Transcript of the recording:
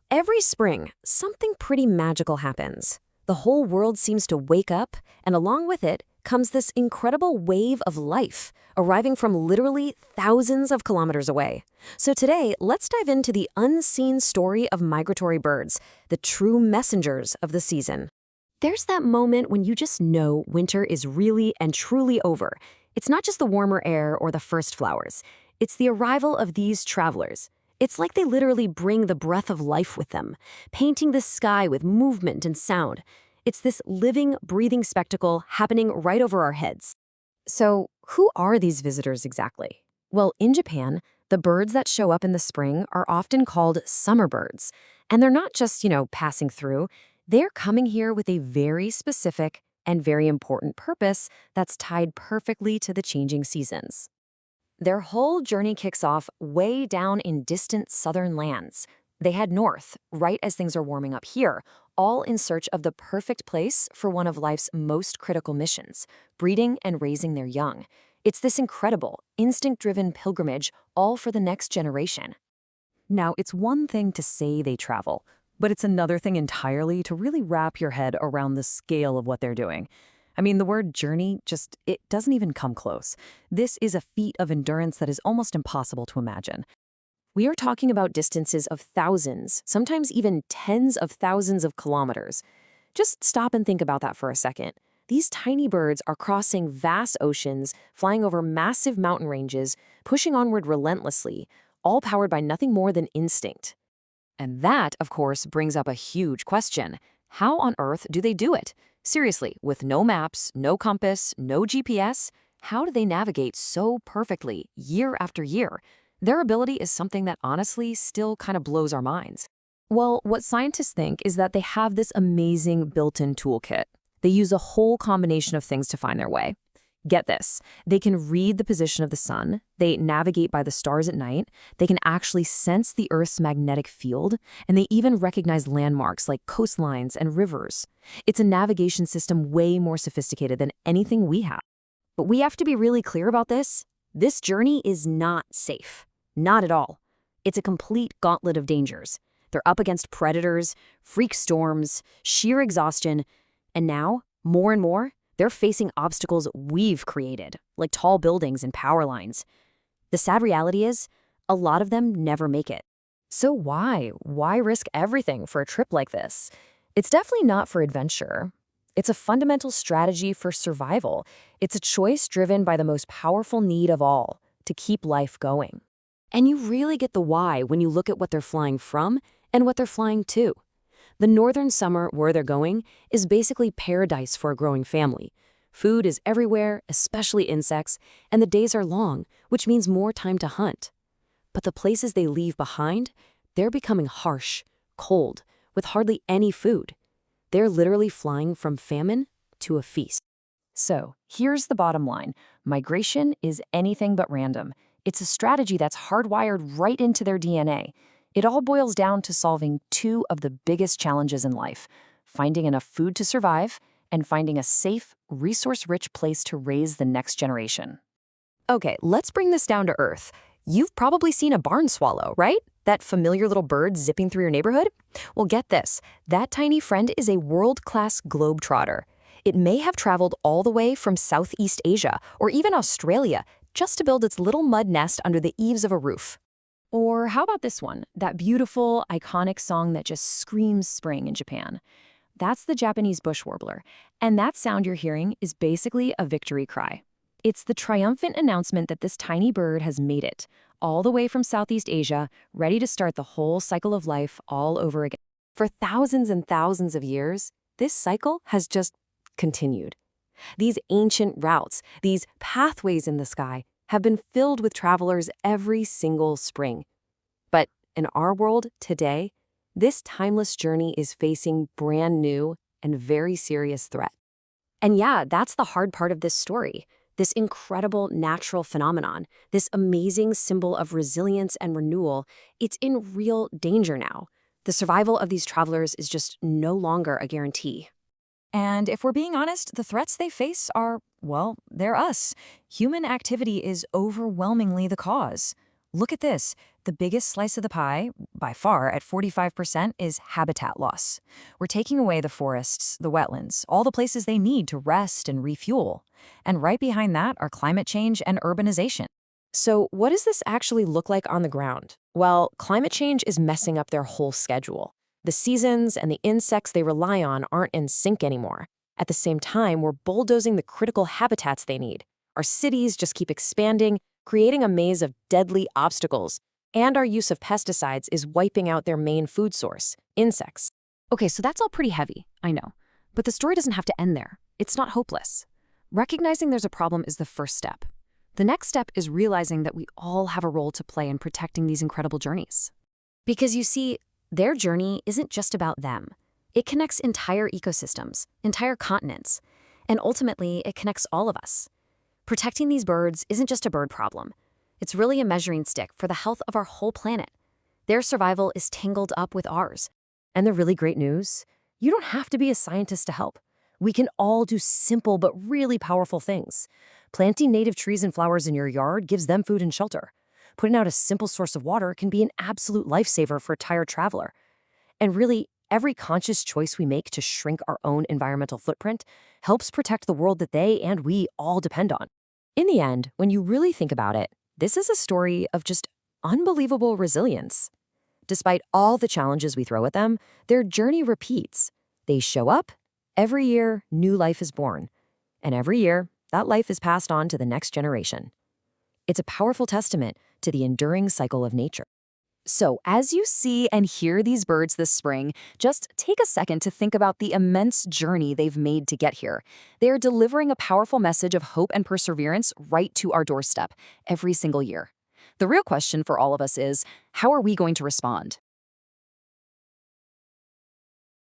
Every spring, something pretty magical happens. The whole world seems to wake up, and along with it comes this incredible wave of life, arriving from literally thousands of kilometers away. So today, let's dive into the unseen story of migratory birds, the true messengers of the season. There's that moment when you just know winter is really and truly over. It's not just the warmer air or the first flowers. It's the arrival of these travelers. It's like they literally bring the breath of life with them, painting the sky with movement and sound. It's this living, breathing spectacle happening right over our heads. So, who are these visitors exactly? Well, in Japan, the birds that show up in the spring are often called summer birds. And they're not just, passing through. They're coming here with a very specific and very important purpose that's tied perfectly to the changing seasons. Their whole journey kicks off way down in distant southern lands. They head north, right as things are warming up here, all in search of the perfect place for one of life's most critical missions, breeding and raising their young. It's this incredible, instinct-driven pilgrimage, all for the next generation. Now, it's one thing to say they travel, but it's another thing entirely to really wrap your head around the scale of what they're doing. The word journey it doesn't even come close. This is a feat of endurance that is almost impossible to imagine. We are talking about distances of thousands, sometimes even tens of thousands of kilometers. Just stop and think about that for a second. These tiny birds are crossing vast oceans, flying over massive mountain ranges, pushing onward relentlessly, all powered by nothing more than instinct. And that, of course, brings up a huge question. How on earth do they do it? Seriously, with no maps, no compass, no GPS, how do they navigate so perfectly year after year? Their ability is something that honestly still kind of blows our minds. Well, what scientists think is that they have this amazing built-in toolkit. They use a whole combination of things to find their way. Get this, they can read the position of the sun, they navigate by the stars at night, they can actually sense the Earth's magnetic field, and they even recognize landmarks like coastlines and rivers. It's a navigation system way more sophisticated than anything we have. But we have to be really clear about this. This journey is not safe. Not at all. It's a complete gauntlet of dangers. They're up against predators, freak storms, sheer exhaustion, and now, more and more, they're facing obstacles we've created, like tall buildings and power lines. The sad reality is, a lot of them never make it. So why? Why risk everything for a trip like this? It's definitely not for adventure. It's a fundamental strategy for survival. It's a choice driven by the most powerful need of all, to keep life going. And you really get the why when you look at what they're flying from and what they're flying to. The northern summer, where they're going, is basically paradise for a growing family. Food is everywhere, especially insects, and the days are long, which means more time to hunt. But the places they leave behind, they're becoming harsh, cold, with hardly any food. They're literally flying from famine to a feast. So, here's the bottom line. Migration is anything but random. It's a strategy that's hardwired right into their DNA. It all boils down to solving two of the biggest challenges in life: finding enough food to survive and finding a safe, resource-rich place to raise the next generation. Okay, let's bring this down to earth. You've probably seen a barn swallow, right? That familiar little bird zipping through your neighborhood? Well, get this. That tiny friend is a world-class globetrotter. It may have traveled all the way from Southeast Asia or even Australia just to build its little mud nest under the eaves of a roof. Or how about this one, that beautiful, iconic song that just screams spring in Japan? That's the Japanese bush warbler, and that sound you're hearing is basically a victory cry. It's the triumphant announcement that this tiny bird has made it, all the way from Southeast Asia, ready to start the whole cycle of life all over again. For thousands and thousands of years, this cycle has just continued. These ancient routes, these pathways in the sky, have been filled with travelers every single spring. But in our world today, this timeless journey is facing brand new and very serious threat. And yeah, that's the hard part of this story. This incredible natural phenomenon, this amazing symbol of resilience and renewal, it's in real danger now. The survival of these travelers is just no longer a guarantee. And if we're being honest, the threats they face are, well, they're us. Human activity is overwhelmingly the cause. Look at this. the biggest slice of the pie, by far at 45%, is habitat loss. We're taking away the forests, the wetlands, all the places they need to rest and refuel. And right behind that are climate change and urbanization. So, what does this actually look like on the ground? Well, climate change is messing up their whole schedule. The seasons and the insects they rely on aren't in sync anymore. At the same time, we're bulldozing the critical habitats they need. Our cities just keep expanding, creating a maze of deadly obstacles. And our use of pesticides is wiping out their main food source, insects. Okay, so that's all pretty heavy, I know. But the story doesn't have to end there. It's not hopeless. Recognizing there's a problem is the first step. The next step is realizing that we all have a role to play in protecting these incredible journeys. Because you see, their journey isn't just about them. It connects entire ecosystems, entire continents, and ultimately it connects all of us. Protecting these birds isn't just a bird problem. It's really a measuring stick for the health of our whole planet. Their survival is tangled up with ours. And the really great news? You don't have to be a scientist to help. We can all do simple but really powerful things. Planting native trees and flowers in your yard gives them food and shelter. Putting out a simple source of water can be an absolute lifesaver for a tired traveler. And really, every conscious choice we make to shrink our own environmental footprint helps protect the world that they and we all depend on. In the end, when you really think about it, this is a story of just unbelievable resilience. Despite all the challenges we throw at them, their journey repeats. They show up. Every year, new life is born. And every year, that life is passed on to the next generation. It's a powerful testament to the enduring cycle of nature. So, as you see and hear these birds this spring, just take a second to think about the immense journey they've made to get here. They are delivering a powerful message of hope and perseverance right to our doorstep every single year. The real question for all of us is, how are we going to respond?